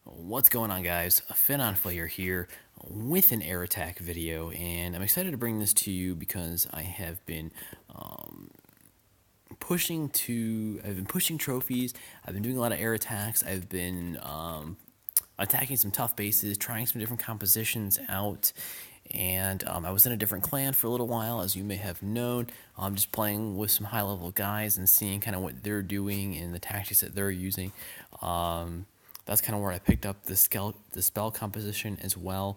What's going on, guys? Finn on Fire here with an air attack video, and I'm excited to bring this to you because I have been I've been pushing trophies. I've been doing a lot of air attacks. I've been attacking some tough bases, trying some different compositions out. And I was in a different clan for a little while, as you may have known. I'm just playing with some high level guys and seeing kind of what they're doing and the tactics that they're using. That's kind of where I picked up the spell composition as well.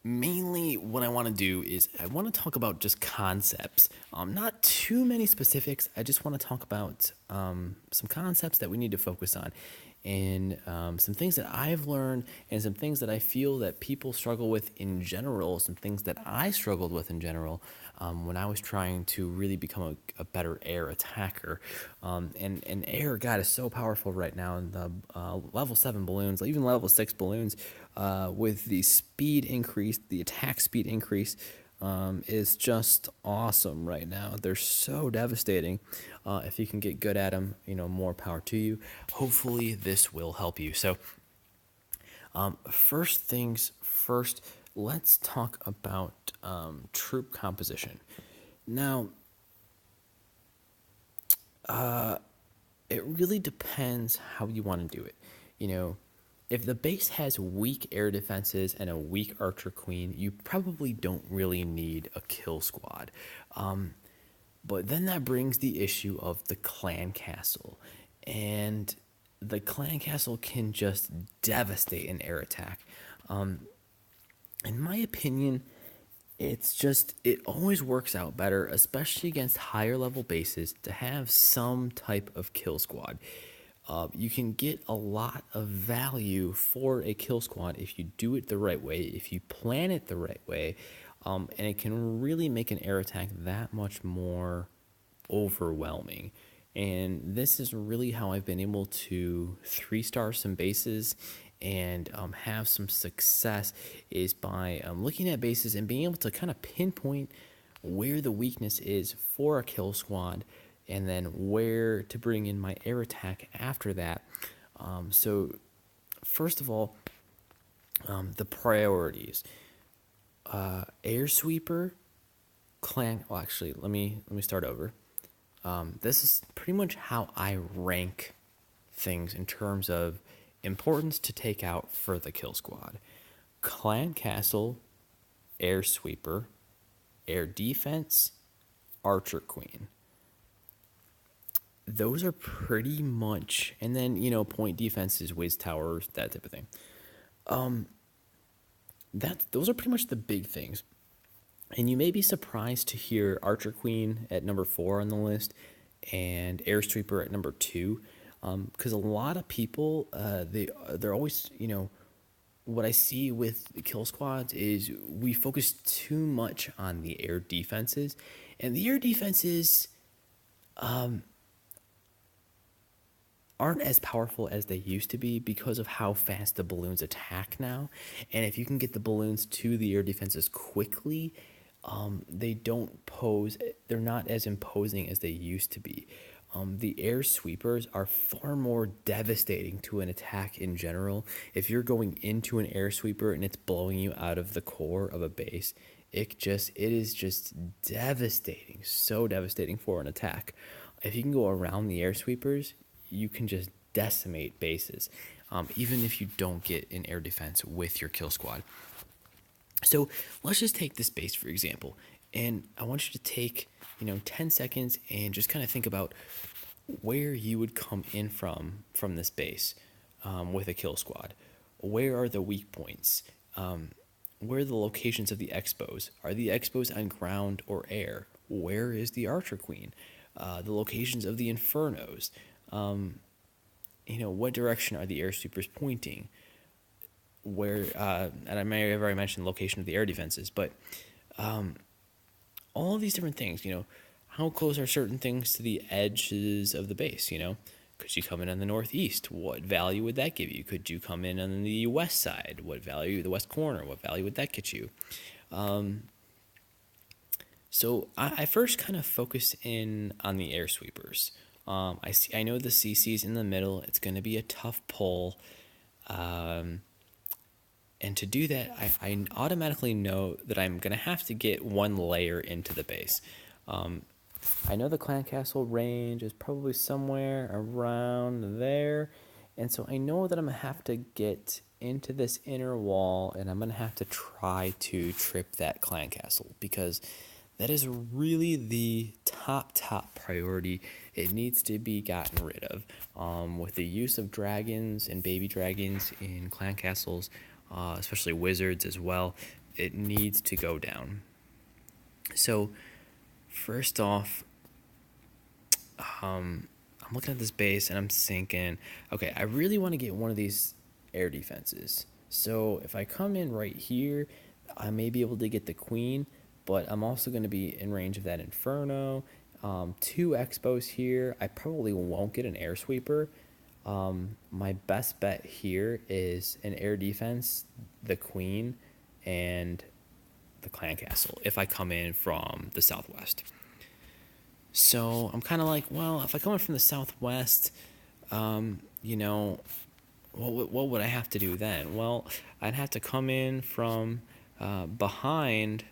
Mainly, what I want to do is I want to talk about just concepts, not too many specifics. I just want to talk about some concepts that we need to focus on, and some things that I've learned, and some things that I feel that people struggle with in general. Some things that I struggled with in general when I was trying to really become a better air attacker. And air, God, is so powerful right now in the level 7 balloons, even level 6 balloons, with the speed increase, the attack speed increase. Is just awesome right now. They're so devastating. If you can get good at them, more power to you. Hopefully, this will help you. So, first things first, let's talk about troop composition. Now, it really depends how you want to do it. If the base has weak air defenses and a weak archer queen, you probably don't really need a kill squad. But then that brings the issue of the clan castle. And the clan castle can just devastate an air attack. In my opinion, it always works out better, especially against higher level bases, to have some type of kill squad. You can get a lot of value for a kill squad if you do it the right way, if you plan it the right way, and it can really make an air attack that much more overwhelming. And this is really how I've been able to 3-star some bases and have some success, is by looking at bases and being able to kind of pinpoint where the weakness is for a kill squad, and then where to bring in my air attack after that. So first of all, the priorities. Air sweeper, clan. Well, actually, let me start over. This is pretty much how I rank things in terms of importance to take out for the kill squad. Clan castle, air sweeper, air defense, archer queen. Those are pretty much, and then point defenses, Wiz towers, that type of thing. Those are pretty much the big things. And you may be surprised to hear Archer Queen at number 4 on the list and Air Sweeper at number 2, because a lot of people, they're always, what I see with the kill squads is we focus too much on the air defenses, and the air defenses aren't as powerful as they used to be because of how fast the balloons attack now. And if you can get the balloons to the air defenses quickly, they're not as imposing as they used to be. The air sweepers are far more devastating to an attack in general. If you're going into an air sweeper and it's blowing you out of the core of a base, it is just devastating, so devastating for an attack. If you can go around the air sweepers, you can just decimate bases, even if you don't get an air defense with your kill squad. So let's just take this base for example, and I want you to take 10 seconds and just kind of think about where you would come in from this base, with a kill squad. Where are the weak points? Where are the locations of the expos? Are the expos on ground or air? Where is the archer queen? The locations of the infernos. What direction are the air sweepers pointing? Where, and I may have already mentioned the location of the air defenses, but all of these different things, how close are certain things to the edges of the base? Could you come in on the northeast? What value would that give you? Could you come in on the west side? What value, the west corner? What value would that get you? So I first kind of focus in on the air sweepers. I know the CC's in the middle. It's going to be a tough pull. And to do that, I automatically know that I'm going to have to get one layer into the base. I know the clan castle range is probably somewhere around there. And so I know that I'm going to have to get into this inner wall, and I'm going to have to try to trip that clan castle, because that is really the top priority. It needs to be gotten rid of. With the use of dragons and baby dragons in clan castles, especially wizards as well, it needs to go down. So, first off, I'm looking at this base and I'm thinking, okay, I really want to get one of these air defenses. So if I come in right here, I may be able to get the queen, but I'm also going to be in range of that inferno. 2 expos here. I probably won't get an air sweeper. My best bet here is an air defense, the queen, and the clan castle if I come in from the southwest. So I'm kind of like, well, if I come in from the southwest, you know, what would I have to do then? Well, I'd have to come in from behind.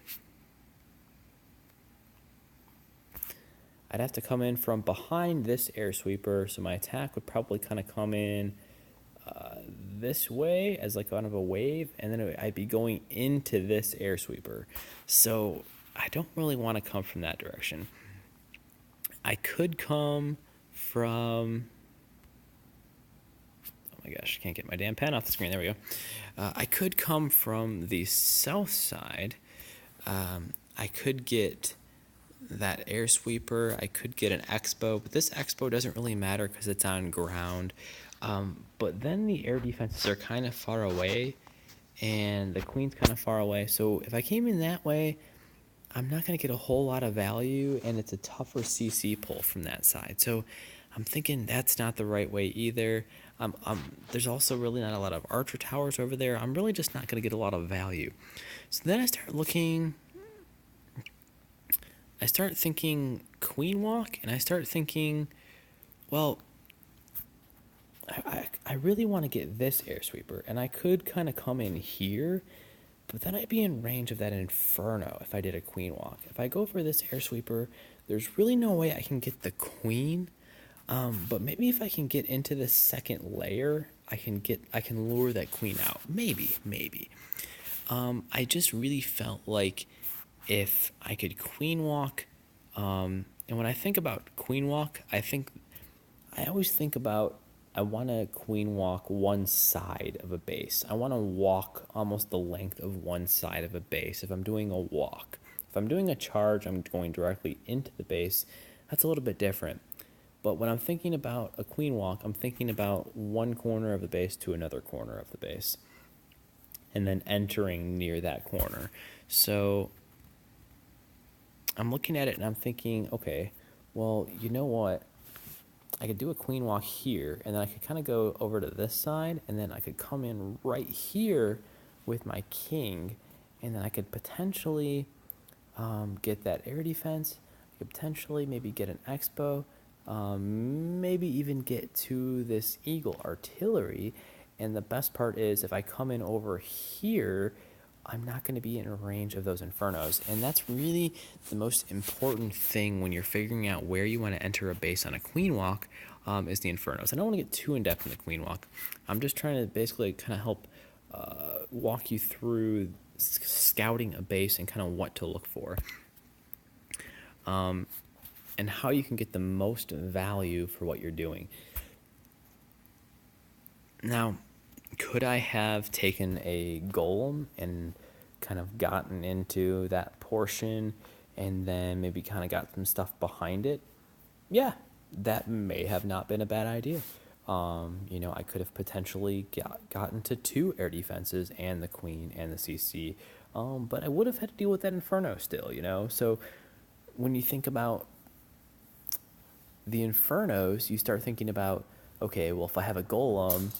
I'd have to come in from behind this air sweeper, so my attack would probably kind of come in this way as like kind of a wave, and then I'd be going into this air sweeper. So I don't really want to come from that direction. I could come from... Oh my gosh, I can't get my damn pen off the screen. There we go. I could come from the south side. I could get that air sweeper. I could get an expo, but this expo doesn't really matter because it's on ground. But then the air defenses are kind of far away, and the queen's kind of far away. So if I came in that way, I'm not going to get a whole lot of value, and it's a tougher CC pull from that side. So I'm thinking that's not the right way either. There's also really not a lot of archer towers over there. I'm really just not going to get a lot of value. So then I start thinking queen walk, and I start thinking, well, I really want to get this air sweeper, and I could kind of come in here, but then I'd be in range of that inferno if I did a queen walk. If I go for this air sweeper, there's really no way I can get the queen. But maybe if I can get into the second layer, I can lure that queen out. Maybe. I just really felt like if I could queen walk, and when I think about queen walk, I always think about, I want to queen walk one side of a base. I want to walk almost the length of one side of a base if I'm doing a walk. If I'm doing a charge, I'm going directly into the base. That's a little bit different. But when I'm thinking about a queen walk, I'm thinking about one corner of the base to another corner of the base, and then entering near that corner. So I'm looking at it and I'm thinking, okay, well, you know what? I could do a queen walk here, and then I could kind of go over to this side, and then I could come in right here with my king, and then I could potentially get that air defense. I could potentially maybe get an expo, maybe even get to this eagle artillery. And the best part is, if I come in over here, I'm not going to be in range of those infernos. And that's really the most important thing when you're figuring out where you want to enter a base on a queen walk, is the infernos. I don't want to get too in-depth in the queen walk. I'm just trying to basically kind of help walk you through scouting a base and kind of what to look for. And how you can get the most value for what you're doing. Now, could I have taken a golem and kind of gotten into that portion and then maybe kind of got some stuff behind it? Yeah, that may have not been a bad idea. I could have potentially gotten to 2 air defenses and the queen and the CC, but I would have had to deal with that inferno still, So when you think about the infernos, you start thinking about, okay, well, if I have a golem,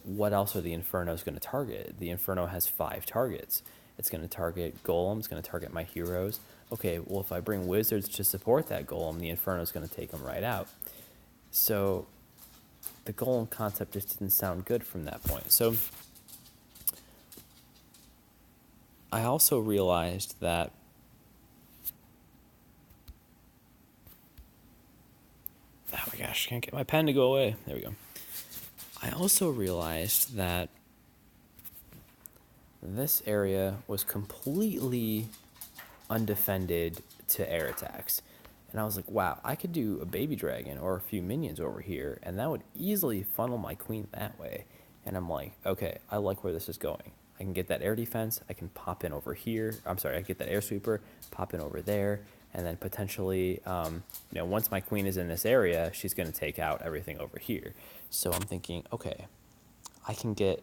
what else are the infernos going to target? The inferno has 5 targets. It's going to target golems, going to target my heroes. Okay, well, if I bring wizards to support that golem, the inferno is going to take them right out. So the golem concept just didn't sound good from that point. So I also realized that oh my gosh, can't get my pen to go away. There we go. I also realized that this area was completely undefended to air attacks. And I was like, wow, I could do a baby dragon or a few minions over here, and that would easily funnel my queen that way. And I'm like, okay, I like where this is going. I can get that air defense. I can pop in over here. I'm sorry, I get that air sweeper, pop in over there, and then potentially, once my queen is in this area, she's going to take out everything over here. So I'm thinking, okay, I can get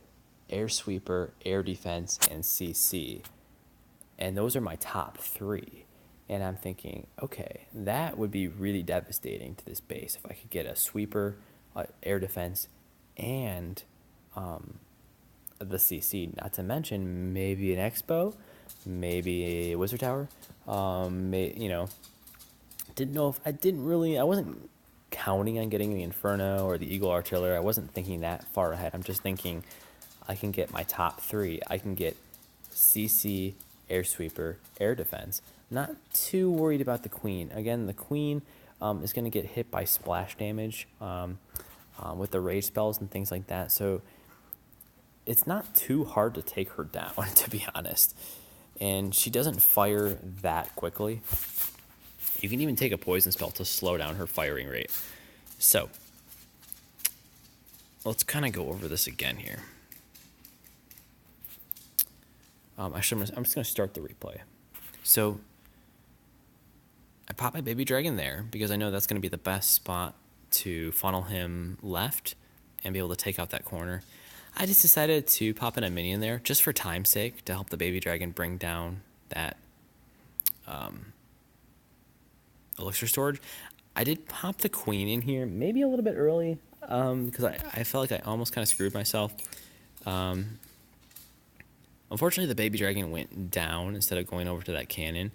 air sweeper, air defense, and CC, and those are my top three. And I'm thinking, okay, that would be really devastating to this base if I could get a sweeper, air defense, and the CC. Not to mention maybe an Expo, maybe a Wizard Tower. Didn't know if I wasn't counting on getting the Inferno or the Eagle Artillery. I wasn't thinking that far ahead. I'm just thinking I can get my top three. I can get CC, Air Sweeper, Air Defense. Not too worried about the Queen. Again, the Queen is going to get hit by splash damage with the rage spells and things like that. So it's not too hard to take her down, to be honest. And she doesn't fire that quickly. You can even take a poison spell to slow down her firing rate. So let's kind of go over this again here. I'm just going to start the replay. So I pop my baby dragon there because I know that's going to be the best spot to funnel him left and be able to take out that corner. I just decided to pop in a minion there just for time's sake to help the baby dragon bring down that elixir storage. I did pop the queen in here maybe a little bit early because I felt like I almost kind of screwed myself. Unfortunately, the baby dragon went down instead of going over to that cannon.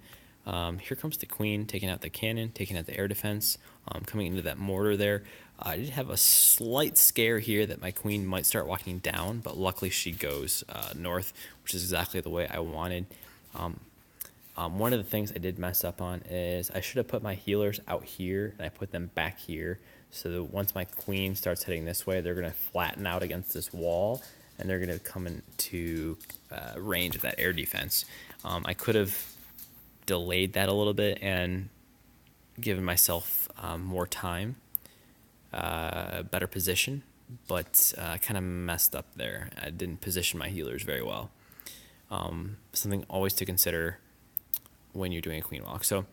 Here comes the queen, taking out the cannon, taking out the air defense, coming into that mortar there. I did have a slight scare here that my queen might start walking down, but luckily she goes north, which is exactly the way I wanted. One of the things I did mess up on is I should have put my healers out here, and I put them back here, so that once my queen starts heading this way, they're going to flatten out against this wall, and they're going to come into range of that air defense. I could have delayed that a little bit and given myself more time, better position, but I kind of messed up there. I didn't position my healers very well. Something always to consider when you're doing a queen walk. So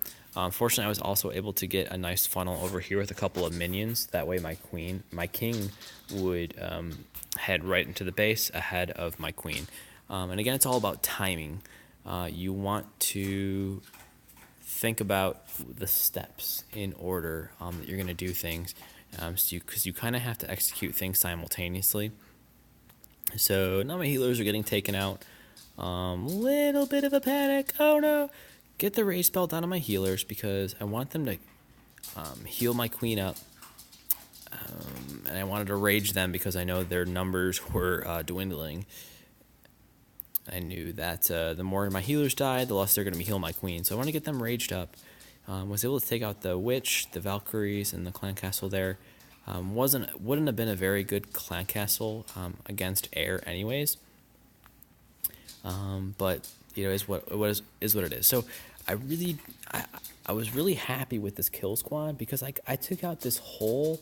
fortunately, I was also able to get a nice funnel over here with a couple of minions. That way my king would head right into the base ahead of my queen. And again, it's all about timing. You want to think about the steps in order that you're going to do things, because you kind of have to execute things simultaneously. So now my healers are getting taken out. Little bit of a panic. Oh no! Get the rage spell down on my healers because I want them to heal my queen up. And I wanted to rage them because I know their numbers were dwindling. I knew that the more my healers died, the less they're going to be healing my queen. So I want to get them raged up. Was able to take out the witch, the Valkyries, and the clan castle there. Wouldn't have been a very good clan castle against air anyways. But is what it is. So I was really happy with this kill squad because I took out this whole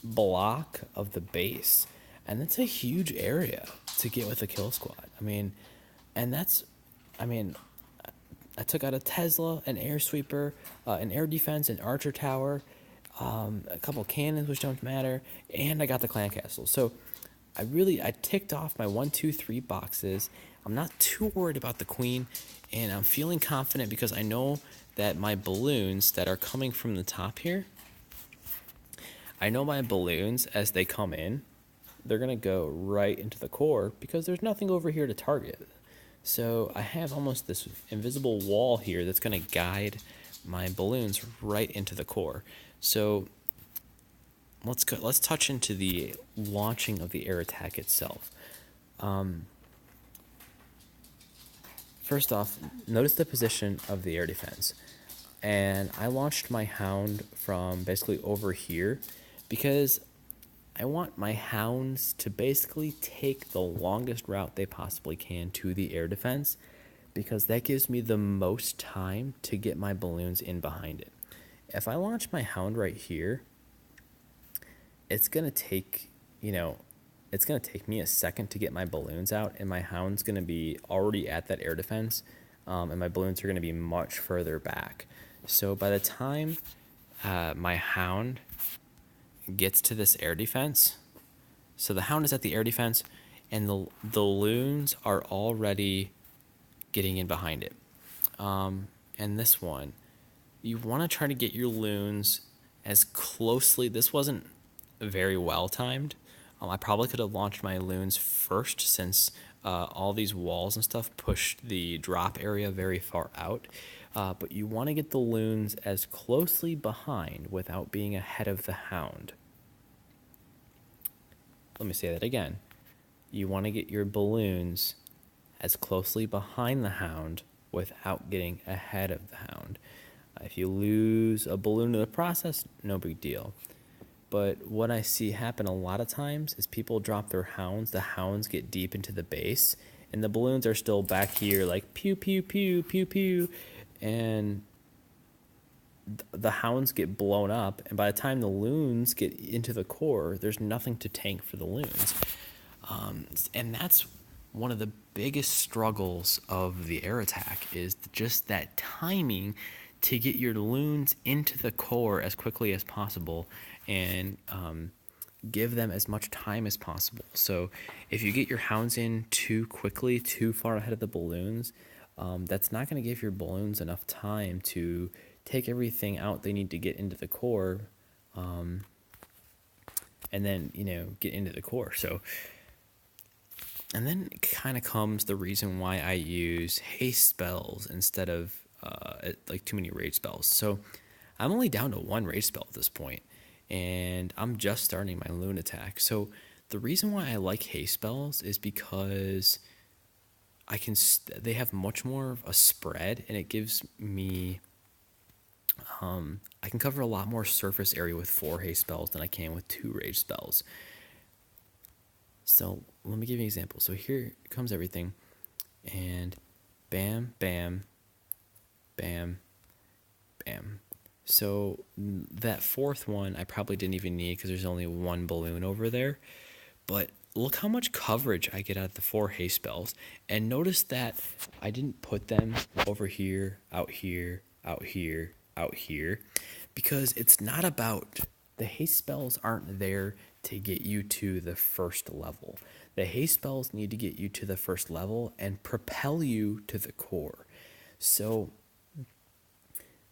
block of the base, and that's a huge area to get with a kill squad. I took out a Tesla, an air sweeper, an air defense, an archer tower, a couple cannons, which don't matter, and I got the clan castle. So I ticked off my 1, 2, 3 boxes. I'm not too worried about the queen, and I'm feeling confident because I know that my balloons that are coming from the top here, I know my balloons, as they come in, they're going to go right into the core because there's nothing over here to target. So I have almost this invisible wall here that's going to guide my balloons right into the core. So let's touch into the launching of the air attack itself. First off, notice the position of the air defense. And I launched my hound from basically over here because I want my hounds to basically take the longest route they possibly can to the air defense, because that gives me the most time to get my balloons in behind it. If I launch my hound right here, it's going to take, it's going to take me a second to get my balloons out, and my hound's going to be already at that air defense, and my balloons are going to be much further back. So by the time my hound gets to this air defense, so the hound is at the air defense, and the loons are already getting in behind it. And this one, you want to try to get your loons as closely. This wasn't very well timed. I probably could have launched my loons first, since all these walls and stuff pushed the drop area very far out. But you want to get the loons as closely behind without being ahead of the hound. Let me say that again. You want to get your balloons as closely behind the hound without getting ahead of the hound. If you lose a balloon in the process, no big deal. But what I see happen a lot of times is people drop their hounds, the hounds get deep into the base, and the balloons are still back here like pew, pew, pew, pew, pew, and the hounds get blown up, and by the time the loons get into the core, there's nothing to tank for the loons. And that's one of the biggest struggles of the air attack, is just that timing to get your loons into the core as quickly as possible, and give them as much time as possible. So if you get your hounds in too quickly, too far ahead of the balloons, that's not going to give your balloons enough time to take everything out they need to get into the core, and then, get into the core. So, and then it kind of comes the reason why I use haste spells instead of like too many rage spells. So I'm only down to one rage spell at this point, and I'm just starting my loon attack. So the reason why I like haste spells is because they have much more of a spread, and it gives me I can cover a lot more surface area with 4 haste spells than I can with 2 rage spells. So let me give you an example. So here comes everything, and bam, bam, bam, bam. So that fourth one I probably didn't even need, because there's only one balloon over there. But look how much coverage I get out of the 4 haste spells. And notice that I didn't put them over here, out here, out here, out here, because it's not about, the haste spells aren't there to get you to the first level. The haste spells need to get you to the first level and propel you to the core. So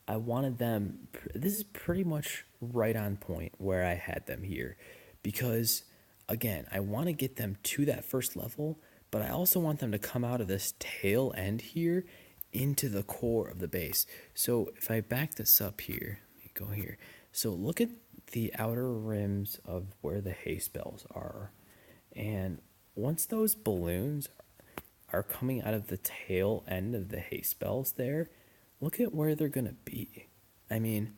I wanted them, this is pretty much right on point where I had them here, because again, I want to get them to that first level, but I also want them to come out of this tail end here into the core of the base. So if I back this up here, let me go here. So look at the outer rims of where the haste spells are. And once those balloons are coming out of the tail end of the haste spells there, look at where they're going to be. I mean,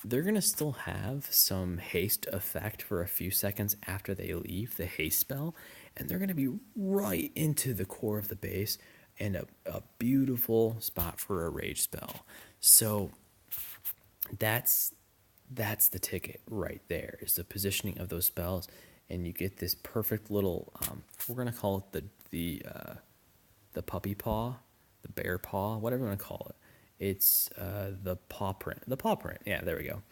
they're going to still have some haste effect for a few seconds after they leave the haste spell, and they're going to be right into the core of the base, and a beautiful spot for a rage spell. So that's the ticket right there, is the positioning of those spells, and you get this perfect little, we're going to call it the puppy paw, the bear paw, whatever you want to call it. It's the paw print. The paw print. Yeah, there we go.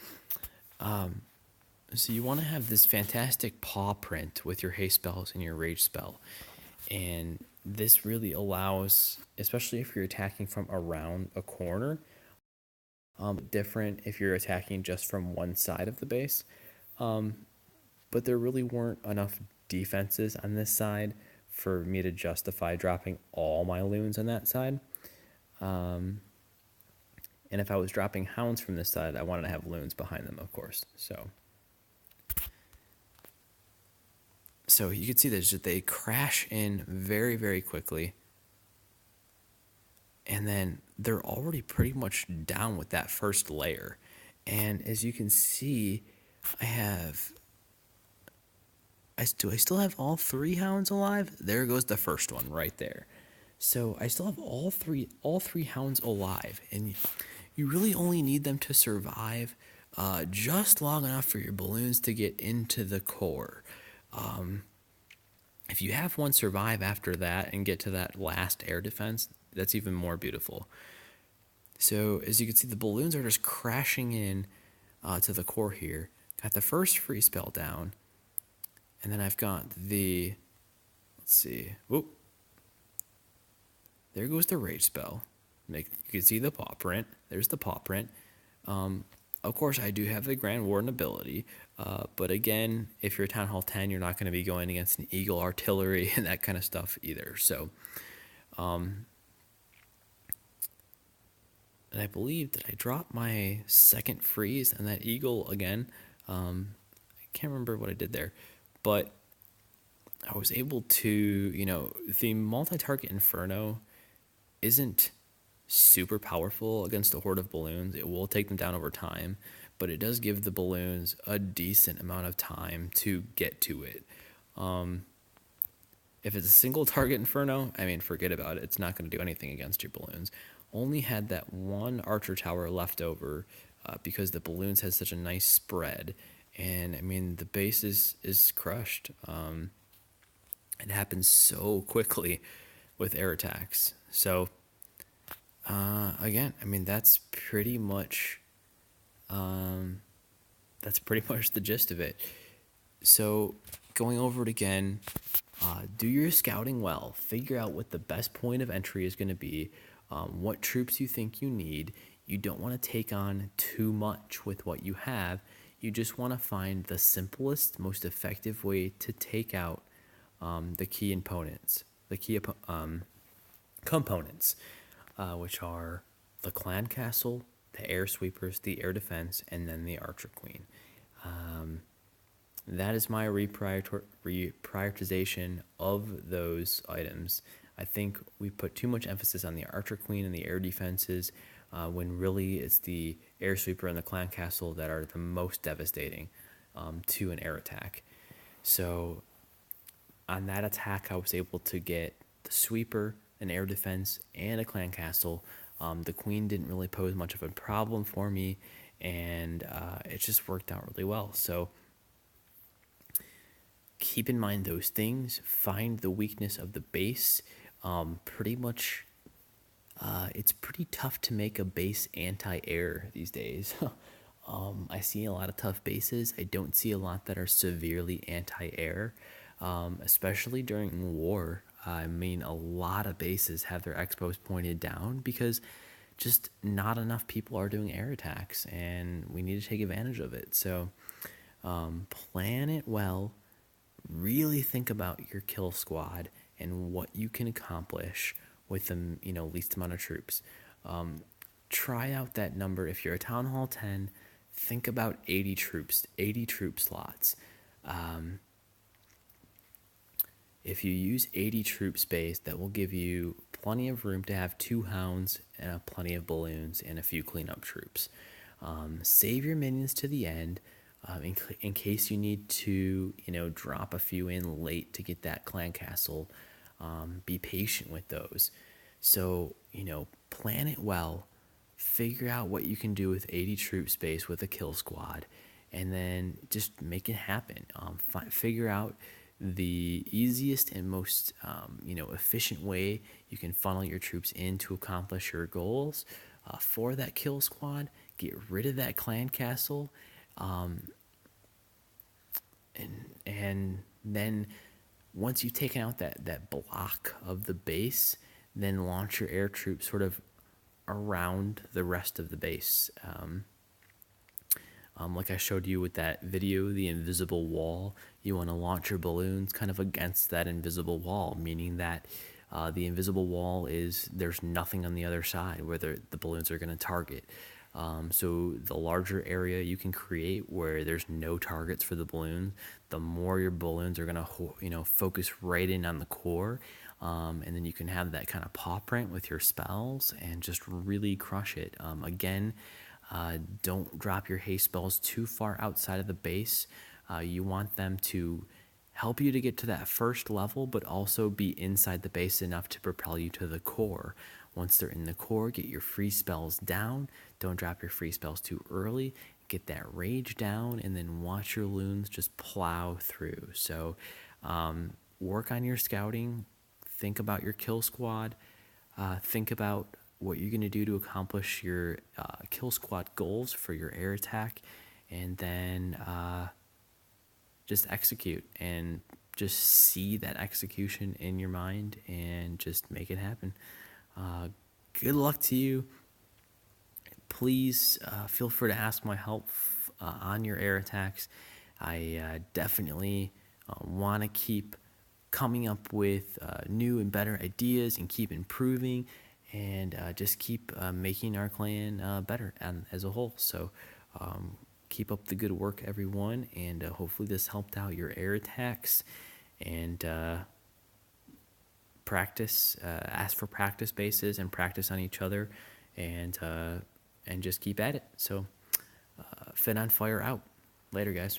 So you want to have this fantastic paw print with your haste spells and your rage spell. And this really allows, especially if you're attacking from around a corner, different if you're attacking just from one side of the base. But there really weren't enough defenses on this side for me to justify dropping all my loons on that side. And if I was dropping hounds from this side, I wanted to have loons behind them, of course. So So you can see that they crash in very, very quickly. And then they're already pretty much down with that first layer. And as you can see, I have do I still have all three hounds alive? There goes the first one right there. So I still have all three hounds alive, and you really only need them to survive just long enough for your balloons to get into the core. If you have one survive after that and get to that last air defense, that's even more beautiful. So as you can see, the balloons are just crashing in to the core here. Got the first freeze spell down, and then I've got the, let's see, whoop. There goes the rage spell. You can see the paw print. There's the paw print. Of course, I do have the Grand Warden ability, but again, if you're Town Hall 10, you're not going to be going against an Eagle Artillery and that kind of stuff either. So, and I believe that I dropped my second freeze and that Eagle again. I can't remember what I did there, but I was able to, the multi-target Inferno isn't super powerful against a horde of balloons. It will take them down over time, but it does give the balloons a decent amount of time to get to it. If it's a single target Inferno, I mean, forget about it. It's not going to do anything against your balloons. Only had that one Archer Tower left over because the balloons had such a nice spread. And, I mean, the base is crushed. It happens so quickly with air attacks. So, again, I mean, that's pretty much the gist of it. So, going over it again, do your scouting well. Figure out what the best point of entry is going to be, what troops you think you need. You don't want to take on too much with what you have. You just want to find the simplest, most effective way to take out the key components, which are the clan castle, the air sweepers, the air defense, and then the archer queen. That is my reprioritization of those items. I think we put too much emphasis on the archer queen and the air defenses when really it's the air sweeper and the clan castle that are the most devastating to an air attack. So on that attack, I was able to get the sweeper, an air defense, and a clan castle. The queen didn't really pose much of a problem for me, and it just worked out really well. So keep in mind those things. Find the weakness of the base. Pretty much, it's pretty tough to make a base anti-air these days. I see a lot of tough bases. I don't see a lot that are severely anti-air, especially during war. I mean, a lot of bases have their expos pointed down because just not enough people are doing air attacks, and we need to take advantage of it. So plan it well. Really think about your kill squad and what you can accomplish with the least amount of troops. Try out that number. If you're a Town Hall 10, think about 80 troops, 80 troop slots. If you use 80 troop space, that will give you plenty of room to have 2 hounds and plenty of balloons and a few cleanup troops. Save your minions to the end in case you need to, drop a few in late to get that clan castle. Be patient with those. So, plan it well. Figure out what you can do with 80 troop space with a kill squad, and then just make it happen. Figure out the easiest and most efficient way you can funnel your troops in to accomplish your goals for that kill squad. Get rid of that clan castle, and then once you've taken out that block of the base, then launch your air troops sort of around the rest of the base. Like I showed you with that video, the invisible wall, you want to launch your balloons kind of against that invisible wall, meaning that the invisible wall there's nothing on the other side where the balloons are going to target. So the larger area you can create where there's no targets for the balloons, the more your balloons are gonna focus right in on the core, and then you can have that kind of paw print with your spells and just really crush it. Again, don't drop your haste spells too far outside of the base. You want them to help you to get to that first level, but also be inside the base enough to propel you to the core. Once they're in the core, get your free spells down. Don't drop your free spells too early. Get that rage down, and then watch your loons just plow through. So, work on your scouting. Think about your kill squad. Think about what you're going to do to accomplish your kill squad goals for your air attack, and then just execute and just see that execution in your mind and just make it happen. Good luck to you. Please feel free to ask my help on your air attacks. I definitely want to keep coming up with new and better ideas and keep improving and just keep making our clan better as a whole. So keep up the good work, everyone, and hopefully this helped out your air attacks. And practice, ask for practice bases and practice on each other, and just keep at it. So, Fed on Fire out. Later, guys.